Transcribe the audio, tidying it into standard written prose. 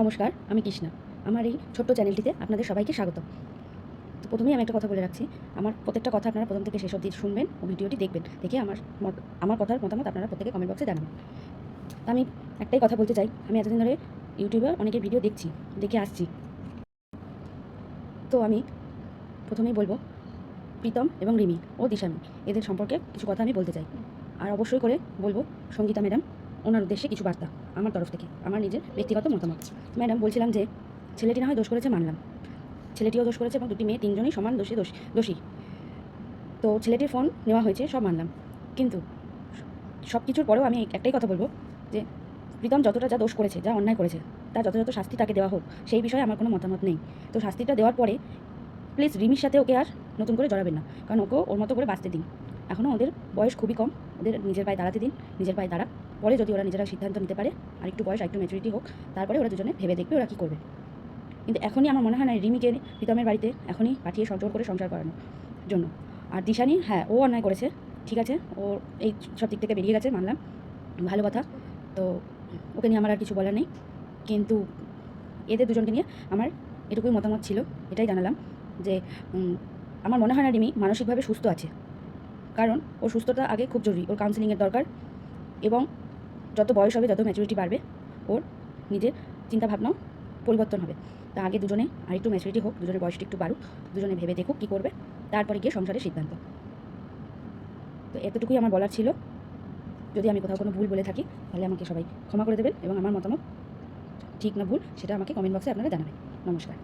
নমস্কার, আমি কৃষ্ণা। আমার এই ছোট্ট চ্যানেলটিতে আপনাদের সবাইকে স্বাগত। তো প্রথমেই আমি একটা কথা বলে রাখছি, আমার প্রত্যেকটা কথা আপনারা প্রথম থেকে শেষ অবধি শুনবেন ও ভিডিওটি দেখবেন। দেখে আমার কথার মতামত আপনারা প্রত্যেকে কমেন্ট বক্সে জানাবেন। তো আমি একটাই কথা বলতে চাই, আমি এতদিন ধরে ইউটিউবে অনেকের ভিডিও দেখে আসছি। তো আমি প্রথমেই বলবো, প্রীতম এবং রিমি ও দিশামি এদের সম্পর্কে কিছু কথা আমি বলতে চাই। আর অবশ্যই করে বলবো সঙ্গীতা ম্যাডাম, ওনার উদ্দেশ্যে কিছু বার্তা আমার তরফ থেকে, আমার নিজের ব্যক্তিগত মতামত। ম্যাডাম, বলছিলাম যে ছেলেটি না হয় দোষ করেছে, মানলাম, ছেলেটিও দোষ করেছে এবং দুটি মেয়ে তিনজনই সমান দোষী। তো ছেলেটির ফোন নেওয়া হয়েছে, সব মানলাম, কিন্তু সব কিছুর পরেও আমি একটাই কথা বলবো যে প্রীতম যতটা যা দোষ করেছে, যা অন্যায় করেছে, তার যথাযথ শাস্তি তাকে দেওয়া হোক, সেই বিষয়ে আমার কোনো মতামত নেই। তো শাস্তিটা দেওয়ার পরে প্লিজ রিমির সাথে ওকে আর নতুন করে জড়াবেন না, কারণ ওকেও ওর মতো করে বাঁচতে দিন। এখনও ওদের বয়স খুবই কম, ওদের নিজের পায়ে দাঁড়াতে দিন, নিজের পায়ে দাঁড়াক, পরে যদি ওরা নিজেরা সিদ্ধান্ত নিতে পারে, আর একটু বয়স আর একটু ম্যাচুরিটি হোক, তারপরে ওরা দুজনে ভেবে দেখবে ওরা কী করবে। কিন্তু এখনই আমার মনে হয় না রিমিকে প্রীতমের বাড়িতে এখনই পাঠিয়ে জোর করে সংসার করানোর জন্য। আর দিশানি, হ্যাঁ, ও অন্যায় করেছে, ঠিক আছে, ও এই সব দিক থেকে বেরিয়ে গেছে, মানলাম, ভালো কথা। তো ওকে নিয়ে আমার আর কিছু বলার নেই, কিন্তু এদের দুজনকে নিয়ে আমার এটুকুই মতামত ছিল। এটাই জানালাম যে আমার মনে হয় না রিমি মানসিকভাবে সুস্থ আছে, কারণ ওর সুস্থতা আগে খুব জরুরি, ওর কাউন্সেলিংয়ের দরকার, এবং যত বয়স হবে, যত ম্যাচুরিটি বাড়বে, ওর নিজের চিন্তাভাবনাও পরিবর্তন হবে। তা আগে দুজনে আরেকটু ম্যাচুরিটি হোক, দুজনের বয়সটা একটু বাড়ুক, দুজনে ভেবে দেখুক কী করবে, তারপরে গিয়ে সংসারের সিদ্ধান্ত। তো এতটুকুই আমার বলার ছিল। যদি আমি কোথাও কোনো ভুল বলে থাকি তাহলে আমাকে সবাই ক্ষমা করে দেবেন, এবং আমার মতামত ঠিক না ভুল সেটা আমাকে কমেন্ট বক্সে আপনারা জানাবেন। নমস্কার।